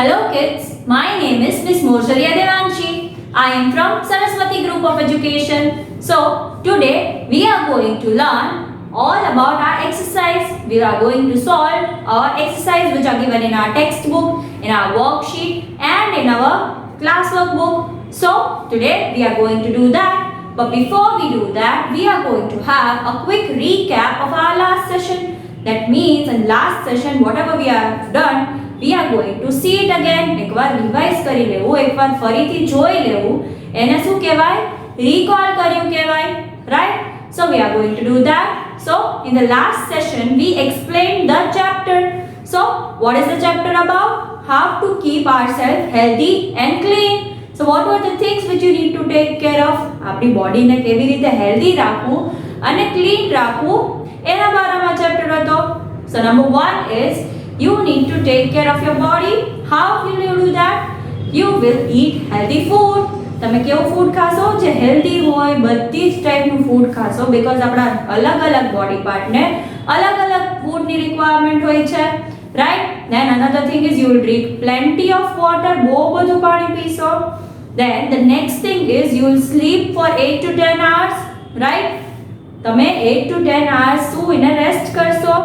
Hello kids, my name is Miss Morshalia Devanshi. I am from Saraswati Group of Education. So today we are going to learn all about our exercise. We are going to solve our exercise which are given in our textbook, in our worksheet and in our classwork book. So today we are going to do that. But before we do that, we are going to have a quick recap of our last session. That means in last session whatever we have done, we are going to see it again. એકવાર revise કરી લેવું, એકવાર ફરીથી જોઈ લેવું. એને શું કહેવાય? Recall કર્યું કહેવાય. Right? So we are going to do that. So in the last session we explained the chapter. So what is the chapter about? How to keep ourselves healthy and clean. So what were the things which you need to take care of? આપણી બોડીને કેવી રીતે healthy રાખવું અને clean રાખવું એના બારામાં chapter હતો. So number 1 is you need to take care of your body. How will you do that? You will eat healthy food. તમે કેવું ફૂડ ખાશો જે હેલ્ધી હોય, બધી જ ટાઈપનું ફૂડ ખાશો બીકોઝ આપણા અલગ અલગ બોડી પાર્ટને અલગ અલગ ફૂડની રિક્વાયરમેન્ટ હોય છે. Right? Then another thing is you will drink plenty of water. બહુ બધું પાણી પીશો. Then the next thing is you will sleep for 8 to 10 hours. Right? તમે 8 to 10 hours સૂઈને રેસ્ટ કરશો.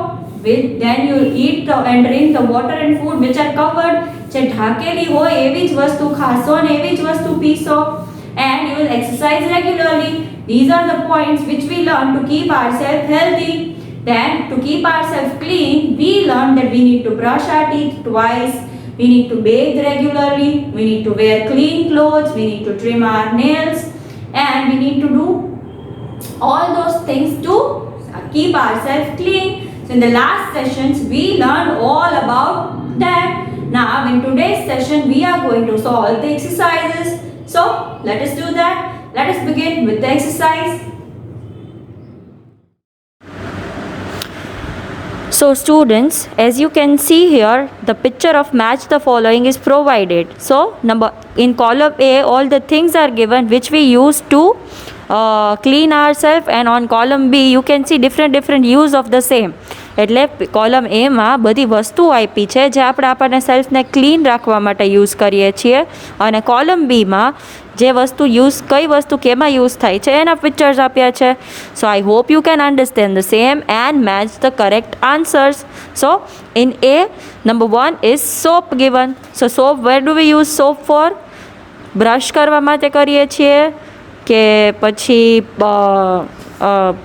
Then you will eat and drink the water and food which are covered. જે ઢાકેલી હોય એવી જ વસ્તુ ખાશો અને એવી જ વસ્તુ પીશો. And you will exercise regularly. These are the points which we learn to keep ourselves healthy. Then to keep ourselves clean, we learn that we need to brush our teeth twice. We need to bathe regularly. We need to wear clean clothes. We need to trim our nails. And we need to do all those things to keep ourselves clean. So in the last sessions we learned all about that. Now in today's session we are going to solve the exercises. So let us do that. Let us begin with the exercise. So students, as you can see here, the picture of match the following is provided. So in column A, all the things are given which we use to clean ourselves, and on column B you can see different use of the same. એટલે column એમાં બધી વસ્તુ આપી છે જે આપણે આપણને સેલ્ફને clean રાખવા માટે યુઝ કરીએ છીએ, અને કોલમ બીમાં જે વસ્તુ કઈ વસ્તુ કેમાં યુઝ થાય છે એના પિક્ચર્સ આપ્યા છે. So I hope you can understand the same and match the correct answers. So in a number 1 is soap given. So soap where do we use soap for? Brush કરવા માટે કરીએ છીએ કે પછી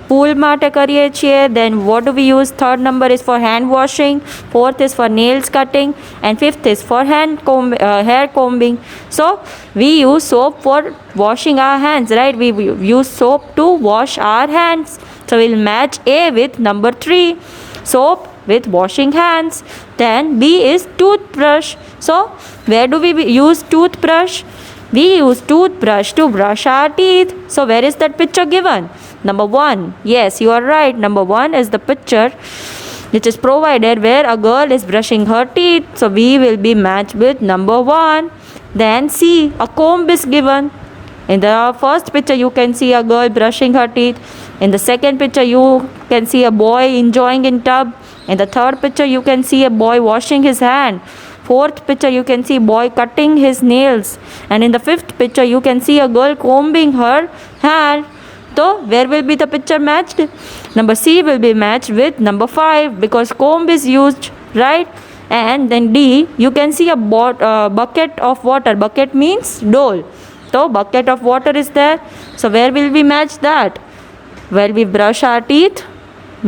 pool માટે કરીએ છીએ. Then what do we use? Third number is for hand washing, fourth is for nails cutting, and fifth is for hair combing. So we use soap for washing our hands, right? We use soap to wash our hands. So we'll match A with number 3, soap with washing hands. Then B is toothbrush. So where do we use toothbrush? We use toothbrush to brush our teeth. So where is that picture given? Number 1. Yes, you are right. Number 1 is the picture which is provided where a girl is brushing her teeth. So we will be matched with number 1. Then C, a comb is given. In the first picture you can see a girl brushing her teeth. In the second picture you can see a boy enjoying in tub. In the third picture you can see a boy washing his hand. Fourth picture you can see boy cutting his nails, and in the fifth picture you can see a girl combing her hair. So where will be the picture matched? Number C will be matched with number 5 because comb is used, right? And then D, you can see a bucket of water. Bucket means bowl. So bucket of water is there. So where will we match that? While we brush our teeth?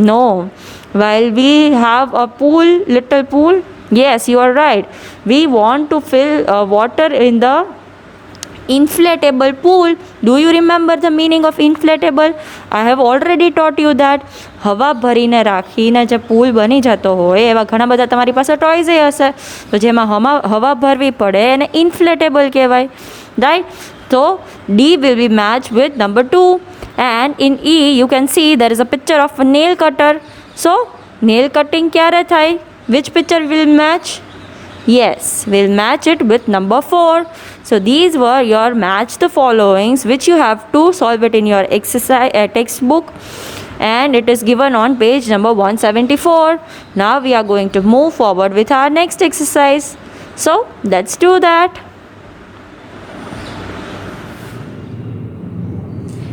No. While we have a pool, little pool? Yes, you are right. We want to fill water in the inflatable pool. Do you remember the meaning of inflatable? I have already taught you that. હવા ભરીને રાખીને જે પૂલ બની જતો હોય એવા ઘણા બધા તમારી પાસે ટોયઝ હશે, તો જેમાં હવા ભરવી પડે એને ઇન્ફ્લેટેબલ કહેવાય, right? So D will be matched with number 2. And in E you can see there is a picture of a nail cutter. So nail cutting ક્યારે થાય? Which picture will match? Yes, we'll match it with number 4. So these were your match the followings which you have to solve it in your exercise textbook, and it is given on page number 174. Now we are going to move forward with our next exercise. So let's do that.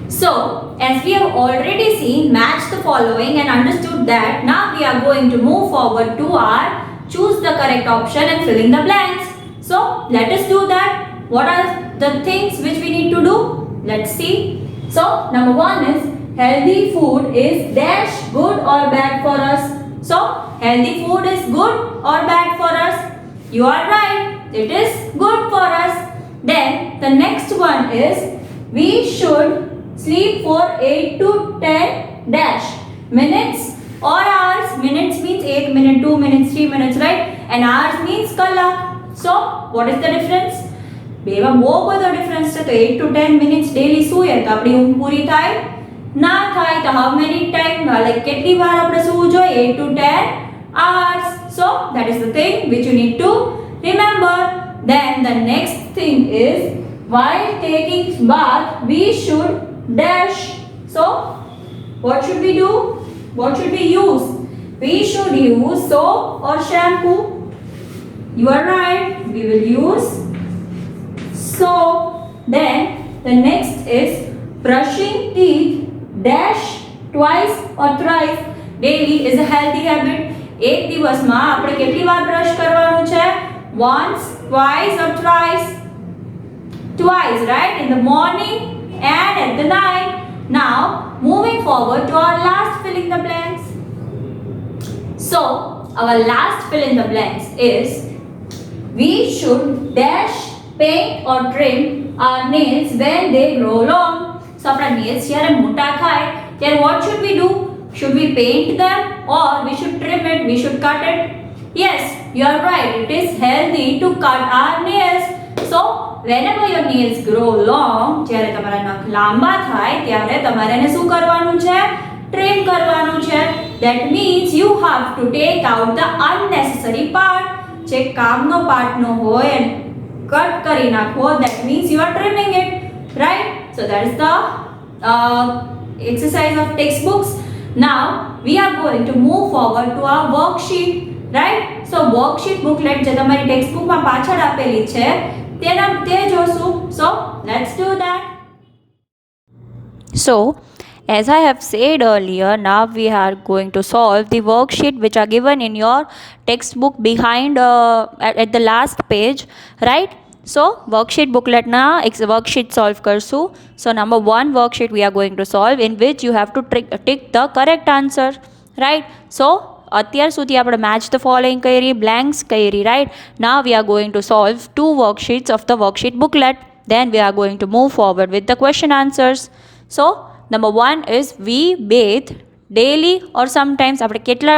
So, as we have already seen, match the following and understood that, now we are going to move forward to our choose the correct option and fill in the blanks. So, let us do that. What are the things which we need to do? Let's see. So, number one is healthy food is dash good or bad for us. So, healthy food is good or bad for us? You are right. It is good for us. Then, the next one is we should sleep for 8 to 10 dash minutes or hours. Minutes means 8 minutes, 2 minutes, 3 minutes, right? And hours means કલાક. So, what is the difference? બેમાં બહુ બધો difference છે. તો 8 to 10 minutes daily સૂઈએ તો આપણી ઊંઘ પૂરી થાય ના થાય. તો how many time like કેટલી વાર આપણે સૂવું જોઈએ? 8 to 10 hours. So, that is the thing which you need to remember. Then the next thing is while taking bath we should dash. So, what should we do? What should we use? We should use soap or shampoo. You are right. We will use soap. Then the next is brushing teeth dash twice or thrice daily is a healthy habit. એક દિવસમાં આપણે કેટલી વાર brush કરવાનું છે? Once, twice or thrice? Twice, right? In the morning and at the night. Now, moving forward to our last fill in the blanks. So, our last fill in the blanks is we should dash paint or trim our nails when they grow long. So, our nails જ્યારે મોટા થાય ત્યારે what should we do? Should we paint them or we should trim it? We should cut it? Yes, you are right. It is healthy to cut our nails. So, whenever your nails grow long, જ્યારે તમારા નખ લાંબા થાય ત્યારે તમારે એને શું કરવાનું છે? ટ્રીમ કરવાનું છે. That means you have to take out the unnecessary part. જે કામનો પાર્ટ નો હોય and cut કરી નાખો. That means you are trimming it, right? So that is the exercise of textbooks. Now we are going to move forward to our worksheet, right? So worksheet booklet જે તમારી textbook માં પાછળ આપેલી છે તે જોશું. So let's do that. So, as I have said earlier, now we are going to solve the worksheet which are given in your textbook behind at the last page, right? So, worksheet booklet na worksheet solve karsu. So, number one worksheet we are going to solve in which you have to tick the correct answer, right? So, અત્યાર સુધી આપણે match the following કરી, blanks કરી, right? Now we are going to solve two worksheets of the worksheet booklet. Then we are going to move forward with the question answers. So, number one is we bathe daily or sometimes. આપણે કેટલા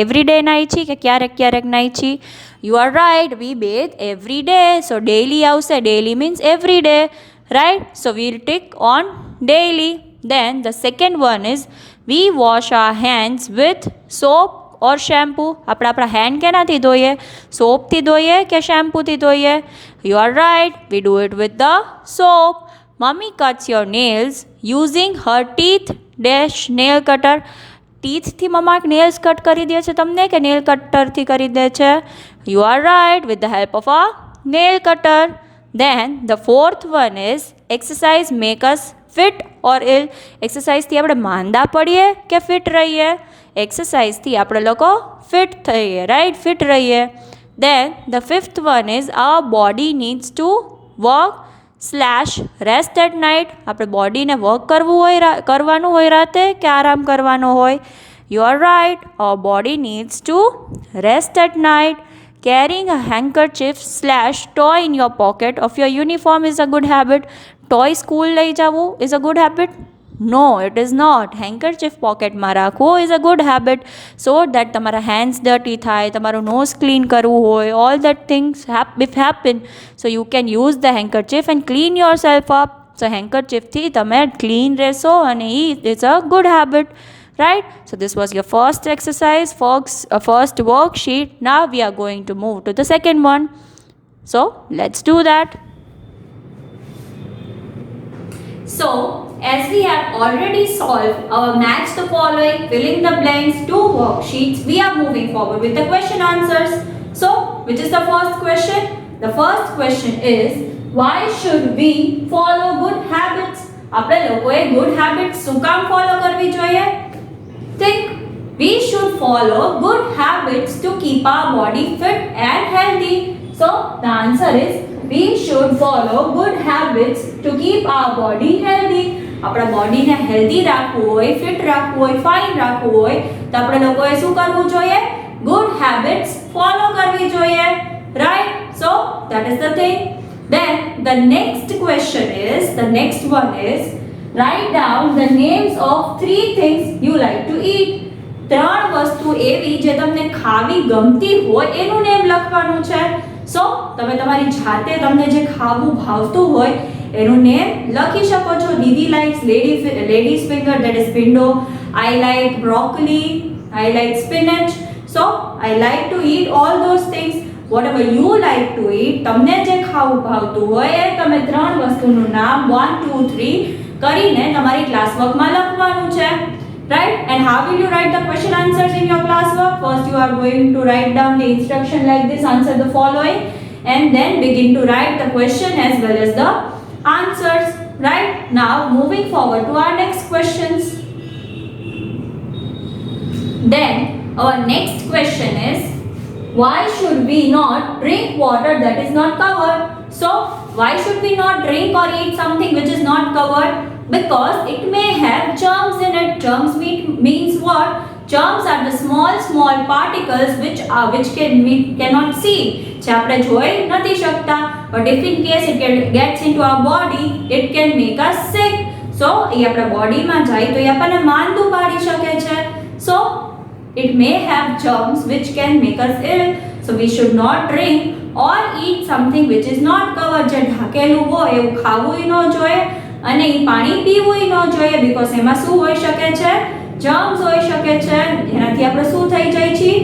every day નાઈ છી કે ક્યારેક ક્યારેક નાઈ છી? You are right. We bathe every day. So, daily આવશે. Daily means every day, right? So, we'll tick on daily. Then the second one is we wash our hands with soap or shampoo. આપણે આપણા hand કેનાથી ધોઈએ? સોપથી ધોઈએ કે શેમ્પૂથી ધોઈએ? You are right. We do it with the soap. Mummy cuts your nails using her teeth dash nail cutter. ટીથથી mamma nails cut કરી દે છે તમને કે nail કટરથી કરી દે છે? You are right. With the help of a nail cutter. Then the fourth one is exercise make us fit or ill. એક્સરસાઇઝથી આપણે માંદા પડીએ કે ફિટ રહીએ? એક્સરસાઇઝથી આપણે લોકો ફિટ થઈએ, રાઈટ? ફિટ રહીએ. Then the fifth one is our body needs to work / rest at night. આપણે બોડીને વર્ક કરવાનું હોય રાતે કે આરામ કરવાનો હોય? You are right. Our body needs to rest at night. Carrying a handkerchief / toy in your pocket of your uniform is a good habit. Toy school લઈ જવું is a good habit? No, it is not. Handkerchief પોકેટમાં રાખવું is a good habit so that તમારા hands dirty થાય, તમારું nose clean કરવું હોય, all that things if happen, so you can use the handkerchief and clean yourself up. So handkerchiefથી તમે clean રહેશો અને it's a good habit, right? So this was your first exercise, first worksheet. Now we are going to move to the second one. So let's do that. So, as we have already solved our match the following, fill in the blanks, two worksheets, we are moving forward with the question answers. So, which is the first question? The first question is, why should we follow good habits? આપણે લોકોએ good habits શું કામ follow કરવી જોઈએ? Think. We should follow good habits to keep our body fit and healthy. So the answer is, we should follow good habits to keep our body healthy. આપણા બોડીને healthy રાખવું હોય, fit રાખવું હોય, ફાઇન રાખવું હોય તો આપણે લોકોએ શું કરવું જોઈએ? ગુડ હેબિટ્સ ફોલો કરવી જોઈએ, right? So that is the thing. Then the next question is, the next one is, write down the names of 3 things you like to eat. 3 વસ્તુ એવી જે તમને ખાવી ગમતી હોય એનું નેમ લખવાનું છે. સો તમે તમારી જાતે તમને જે ખાવું ભાવતું હોય એનું નેમ લખી શકો છો. દીદી likes ladies finger, that is window. I like broccoli, I like spinach. So I like to eat all those things. Whatever you like to eat, તમને જે ખાવું ભાવતું હોય એ તમે 3 વસ્તુનું નામ 1, 2, 3 કરીને તમારી ક્લાસ વર્કમાં લખવાનું છે, right? And how will you write the question answers in your class work? First you are going to write down the instruction like this, answer the following, and then begin to write the question as well as the answers, right? Now moving forward to our next questions. Then our next question is, why should we not drink water that is not covered? So why should we not drink or eat something which is not covered? Because it may have germs in it. Germs means what? Germs are the small particles which we cannot see. જે આપણે જોઈ નથી શકતા. But if in case it gets into our body, it can make us sick. So એ આપણા બોડીમાં જાય તો એ આપણને માંદું પાડી શકે છે. So it may have germs which can make us ill. So we should not drink or eat something which is not covered. જે ઢાંકેલું હોય એવું ખાવું ન જોઈએ અને એ પાણી પીવું ન જોઈએ, because એમાં શું હોઈ શકે છે? જર્મ્સ હોઈ શકે છે, જેનાથી આપણે શું થઈ જાય છે?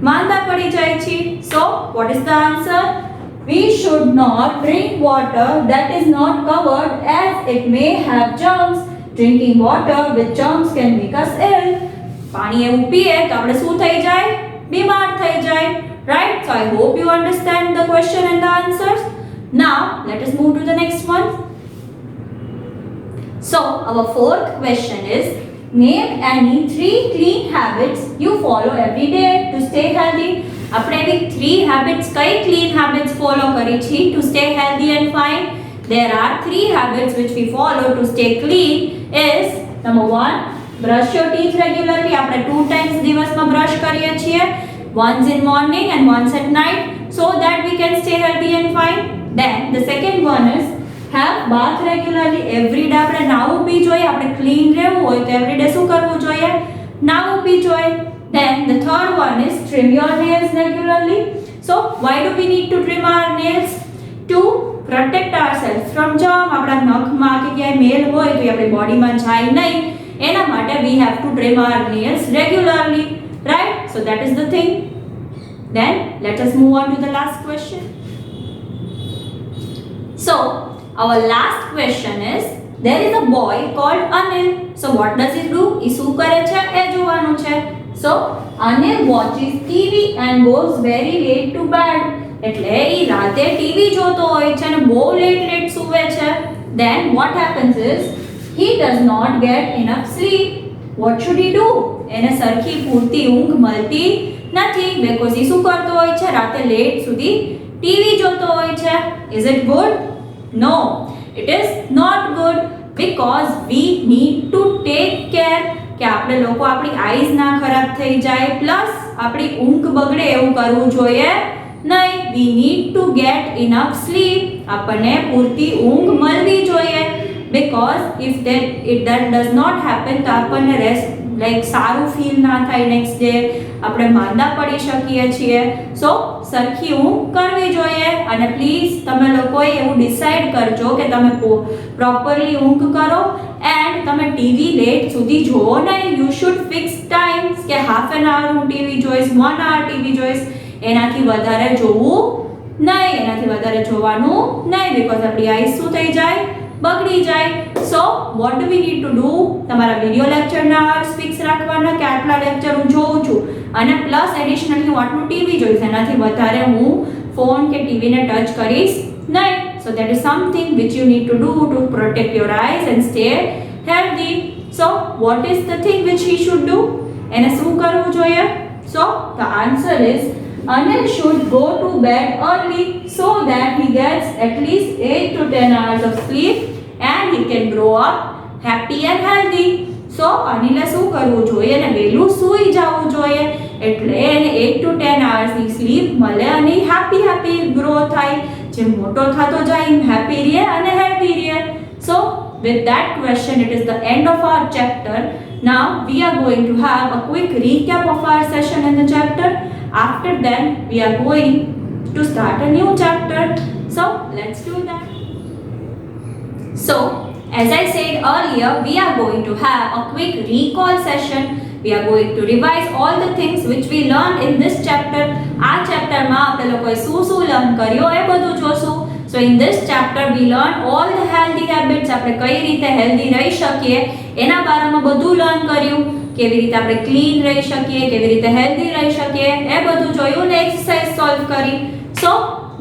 માંદા પડી જાય છે. So what is the answer? We should not drink water that is not covered as it may have germs. Drinking water with germs can make us ill. પાણી એવું પીએ તો આપણે શું થઈ જાય? બીમાર થઈ જાય, right? So I hope you understand the question and the answers. Now let us move to the next one. So our fourth question is, name any 3 clean habits you follow every day to stay healthy. આપણે એવી 3 habits, કઈ clean habits follow કરી છે to stay healthy and fine? There are 3 habits which we follow to stay clean. Is number 1, brush your teeth regularly. આપણે 2 times દિવસમાં brush કરીએ છીએ, once in morning and once at night, so that we can stay healthy and fine. Then the second one is, have bath regularly. Every day આપણે નાવું બી જોઈએ. આપણે clean રહેવું હોય તો every day શું કરવું જોઈએ? નાવું બી જોઈએ. Then the third one is, trim your nails regularly. So why do we need to trim our nails? To protect ourselves from germ. આપણા નખમાં કે ક્યાંય મેલ હોય તો એ આપણી બોડીમાં જાય નહીં, એના માટે we have to trim our nails regularly, right? So that is the thing. Then let us move on to the last question. So our last question is, there is a boy called Anil. So what does he do? એ શું કરે છે એ જોવાનું છે. So Anil watches TV and goes very late to bed. એટલે એ રાતે TV જોતો હોય છે અને બહુ લેટ સૂવે છે. Then what happens is, he does not get enough sleep. What should he do? એને સરખી પૂરતી ઊંઘ મળતી નથી, because એ શું કરતો હોય છે? રાતે લેટ સુધી ટીવી જોતો હોય છે. Is it good? No, it is not good, because we need to take care કે આપણે લોકો આપણી આઈઝ ના ખરાબ થઈ જાય, પ્લસ આપણી ઊંઘ બગડે એવું કરવું જોઈએ નહીં. We need to get enough sleep. આપણને પૂરતી ઊંઘ મળવી જોઈએ, because if that does not happen તો આપણને રેસ્ટ સારું ફીલ ના થાય, નેક્સ્ટ ડે આપણે માંદા પડી શકીએ છીએ. સો સરખી ઊંઘ કરવી જોઈએ. અને પ્લીઝ તમે લોકોએ એવું ડિસાઈડ કરજો કે તમે પ્રોપરલી ઊંઘ કરો એન્ડ તમે ટીવી લેટ સુધી જોવો નહીં. યુ શુડ ફિક્સ ટાઈમ્સ કે હાફ એન આવર હું ટીવી જોઈશ, 1 hour ટીવી જોઈશ, એનાથી વધારે જોવું નહીં, એનાથી વધારે જોવાનું નહીં, બીકોઝ આપણી આઈસ શું થઈ જાય? બગડી જાય. So what do we need to do? તમારા વિડીયો લેક્ચરના અવર્સ ફિક્સ રાખવાના કે આટલા લેક્ચર હું જોઉં છું અને પ્લસ એડિશનલી હું આટલું ટીવી જોઈશ, એનાથી વધારે હું ફોન કે ટીવીને ટચ કરીશ નહીં. So that is something which you need to do to protect your eyes and stay healthy. So what is the thing which he should do? એને શું કરવું જોઈએ? So the answer is Anil should go to bed early so that he gets at least 8 to 10 hours of sleep and he can grow up happy and healthy. So અનિલે શું કરવું જોઈએ? અને વહેલું સૂઈ જવું જોઈએ એટલે એને 8 to 10 hours ની સ્લીપ મળે અને હેપી ગ્રો થાય. જેમ મોટો થતો જાય એમ હેપી રહે અને હેલ્ધી રહે. So with that question it is the end of our chapter. Now we are going to have a quick recap of our session in the chapter. After that we are going to start a new chapter. So let's do that. So as I said earlier, we are going to have a quick recall session. We are going to revise all the things which we learned in this chapter. આ ચેપ્ટરમાં આપણે લોકોએ શું learn કર્યો એ બધું જોશું. So in this chapter we learn all the healthy habits. આપણે કઈ રીતે હેલ્ધી રહી શકીએ એના બારામાં બધું લર્ન કર્યું. કેવી રીતે આપણે ક્લીન રહી શકીએ, કેવી રીતે હેલ્ધી રહી શકીએ એ બધું જોયું ને એક્સરસાઇઝ સોલ્વ કરી. So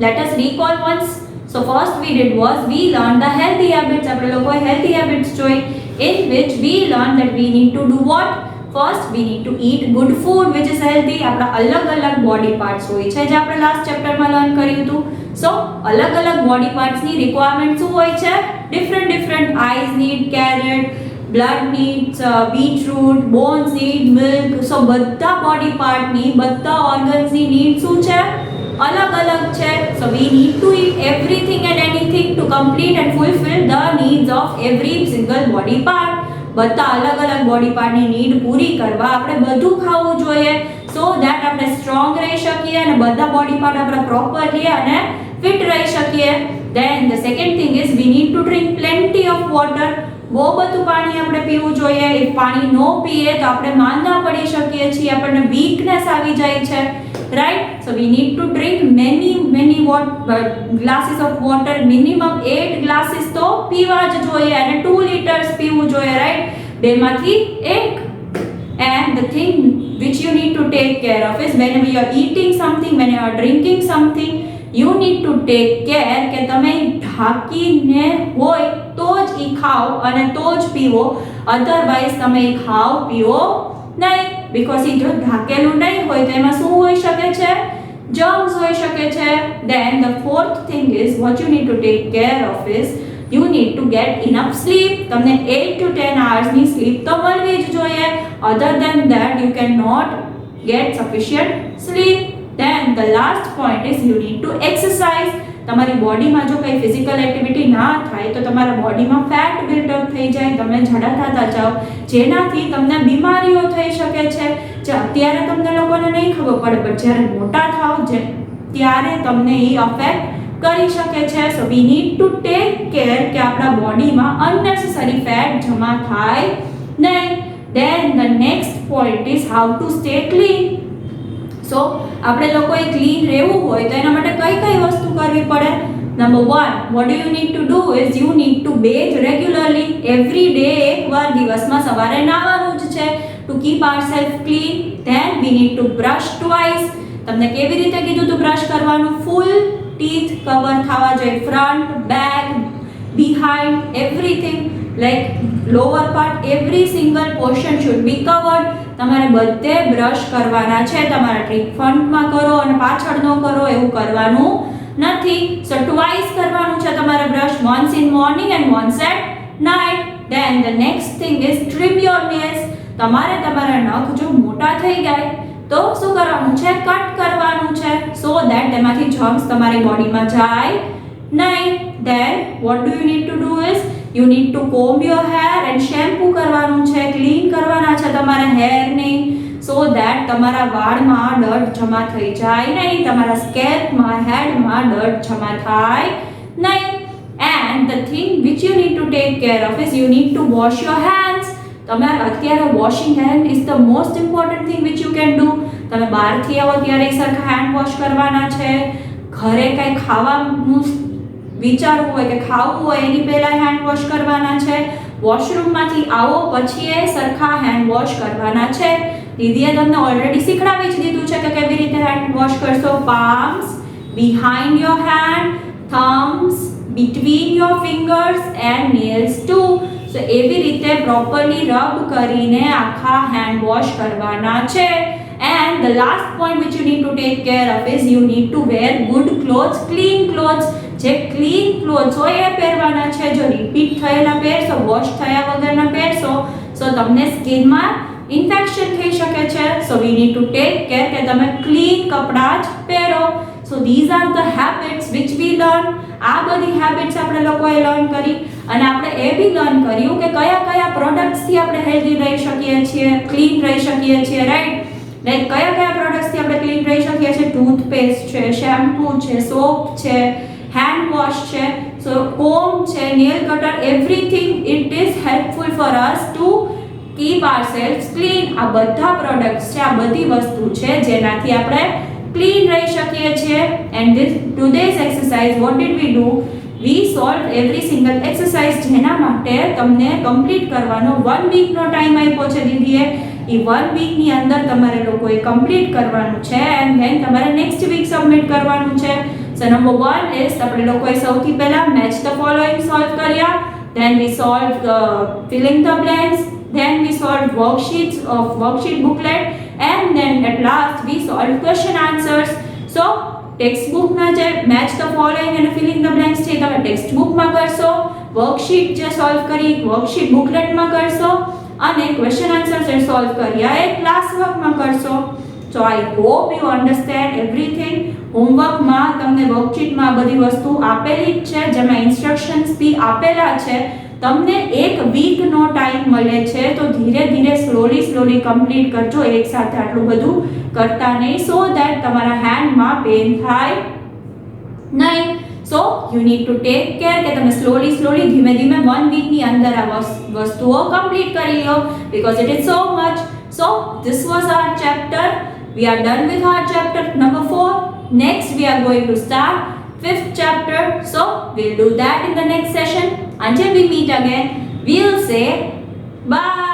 let us recall once. So first we did was we learned the healthy habits. આપણે લોકોએ healthy habits જોઈ in which we learned that we need to do what? First we need to eat good food which is healthy. આપણા અલગ body parts હોય છે જે આપણે last ચેપ્ટરમાં learn કર્યું હતું. સો અલગ બોડી પાર્ટ્સની રિક્વાયરમેન્ટ શું હોય છે? Different eyes need carrot, blood needs beetroot, bones need milk. So બધા બોડી પાર્ટની બધા ઓર્ગન્સની નીડ શું છે? અલગ છે. So we need to eat everything and anything to complete and fulfill the needs of every single body part. બધા અલગ બોડી પાર્ટની નીડ પૂરી કરવા આપણે બધું ખાવું જોઈએ so that આપણે સ્ટ્રોંગ રહી શકીએ અને બધા બોડી પાર્ટ આપણા પ્રોપરલી અને ફિટ રહી શકીએ. Then the second thing is we need to drink plenty of water. બહુ બધું પાણી આપણે પીવું જોઈએ. if પાણી ન પીએ તો આપણે માંદા પડી શકીએ છીએ, આપણને વીકનેસ આવી જાય છે, right? So we need to drink many glasses of water. minimum 8 glasses તો પીવા જ જોઈએ અને 2 liters પીવું જોઈએ, right? બેમાંથી એક. and the thing which you need to take care of is whenever you are eating something, when you are drinking something, you need to take care કે તમે ઢાંકીને હોય તો જ ઈ ખાઓ અને તો જ પીવો. અધરવાઇઝ તમે ઈ ખાઓ પીવો નહીં. બીકોઝ ઈ જો ઢાંકેલું નહીં હોય તો એમાં શું હોઈ શકે છે? જર્મ્સ હોઈ શકે છે. Then the fourth thing is what you need to take care of is you need to get enough sleep. તમને 8 to 10 hours ની સ્લીપ તો મળવી જ જોઈએ. Other than that you cannot get sufficient sleep. Then the last point is you need to exercise. તમારી બોડીમાં જો કંઈ ફિઝિકલ એક્ટિવિટી ના થાય તો તમારા બોડીમાં ફેટ બિલ્ડઅપ થઈ જાય, તમે જાડા થતા જાઓ જેનાથી તમને બીમારીઓ થઈ શકે છે જે અત્યારે તમને લોકોને નહીં ખબર પડે પણ જ્યારે મોટા થાઓ ત્યારે તમને એ અફેક્ટ કરી શકે છે. So we need to take care કે આપણા બોડીમાં અનનેસેસરી ફેટ જમા થાય નહીં. Then the next point is how to stay clean. સો આપણે લોકોએ ક્લીન રહેવું હોય તો એના માટે કઈ વસ્તુ કરવી પડે? Number 1, what do you need to do is you need to bathe regularly. every day એકવાર દિવસમાં સવારે નાહવાનું જ છે to keep ourselves clean. Then we need to brush twice. તમને કેવી રીતે કીધું તો બ્રશ કરવાનું? ફૂલ ટીથ કવર થવા જોઈએ, front, back, behind, everything, like lower part, every single portion should be covered. તમારે બધે બ્રશ કરવાના છે. તમારા ટ્રીક ફ્રન્ટમાં કરો અને પાછળ ન કરો એવું કરવાનું નથી. સો ટ્વાઇસ કરવાનું છે તમારે brush, once in morning and once at night. Then the next thing is trim your nails. તમારે તમારા નખ જો મોટા થઈ જાય તો શું કરવાનું છે? કટ કરવાનું છે so that તેમાંથી જર્મ્સ તમારી બોડીમાં જાય નહીં. Then what do you need to do is you need to comb your hair and shampoo કરવાનું છે, ક્લીન કરવાના છે તમારા હેરને so that તમારા વાળમાં ડર્ટ જમા થઈ જાય નહીં, તમારા સ્કેલ્પમાં, હેડમાં ડર્ટ જમા થાય નહીં. And the thing which you need to take care of is you need to wash your hands. તમારે અત્યારે washing hand is the most important thing which you can do. તમે બહારથી આવો ત્યારે સરખા હેન્ડ વોશ કરવાના છે. ઘરે કંઈ ખાવાનું વિચારવું હોય કે ખાવું હોય એની પહેલાં હેન્ડ વોશ કરવાના છે. વોશરૂમમાંથી આવો પછી એ સરખા હેન્ડ વોશ કરવાના છે. દીદીએ તમને ઓલરેડી શીખડાવી જ દીધું છે કે કેવી રીતે હેન્ડ વોશ કરશો. Palms, behind your hand, thumbs, between your fingers and nails too. So એવી રીતે પ્રોપરલી રબ કરીને આખા હેન્ડ વોશ કરવાના છે. And the last point which you need to take care of is you need to wear good clothes, clean clothes. જે clean clothes હોય એ પહેરવાના છે. જો રિપીટ થયેલા પહેરશો, વોશ થયા વગરના પહેરશો, સો તમને સ્કિનમાં ઇન્ફેક્શન થઈ શકે છે. So we need to take care કે તમે ક્લીન કપડાં જ પહેરો. So these are the habits which we learn. આ બધી હેબિટ્સ આપણે લોકોએ લર્ન કરી અને આપણે એ બી લર્ન કર્યું કે કયા કયા પ્રોડક્ટ્સથી આપણે હેલ્ધી રહી શકીએ છીએ, ક્લીન રહી શકીએ છીએ, રાઈટ. લાઈક કયા કયા પ્રોડક્ટ્સથી આપણે ક્લીન રહી શકીએ છીએ. ટૂથપેસ્ટ છે, શેમ્પૂ છે, સોપ છે, હેન્ડ વોશ છે, સો કોમ્બ છે, nail cutter, everything it is helpful for us to keep ourselves clean. આ બધા પ્રોડક્ટ્સ છે, આ બધી વસ્તુ છે જેનાથી આપણે ક્લીન રહી શકીએ છીએ. And this today's exercise what did we do, we solve every single exercise, જેના માટે તમને કમ્પ્લીટ કરવાનો 1 વીકનો ટાઈમ આપ્યો છે દીદીએ. એ 1 વીકની અંદર તમારે લોકોએ કમ્પ્લીટ કરવાનું છે એન્ડ ધેન તમારે નેક્સ્ટ વીક સબમિટ કરવાનું છે. સો નંબર 1 ઇઝ આપણે લોકોએ સૌથી પહેલા મેચ ધ ફોલોઈંગ સોલ્વ કર્યા, then we solve filling the blanks, then we solve worksheet booklet and then at last we solve question answers. So text બુકના જે મેચ ધ ફોલોઈંગ અને ફિલિંગ ધ બ્લેન્ક્સ છે તમે text બુકમાં કરશો, worksheet જે solve કરી વર્કશીટ બુકલેટમાં કરશો અને ક્વેશ્ચન આન્સર્સ જે સોલ્વ કર્યા એ ક્લાસ વર્કમાં કરશો. So I hope you understand everything. હોમવર્કમાં તમને વર્કશીટમાં બધી વસ્તુ આપેલી જ છે, જેમાં ઇન્સ્ટ્રક્શન્સ બી આપેલા છે. તમને 1 વીકનો ટાઈમ મળે છે, તો ધીરે ધીરે સ્લોલી કમ્પ્લીટ કરજો. એકસાથે આટલું બધું કરતા નહીં, સો દેટ તમારા હેન્ડમાં પેન થાય નહીં. So you need to take care કે તમે સ્લોલી ધીમે 1 વીકની અંદર આ વસ્તુઓ કમ્પ્લીટ કરી લો, because it is so much. So this was our chapter. We are done with our chapter number 4. Next we are going to start 5th chapter. So we'll do that in the next session. Until we meet again, we'll say bye.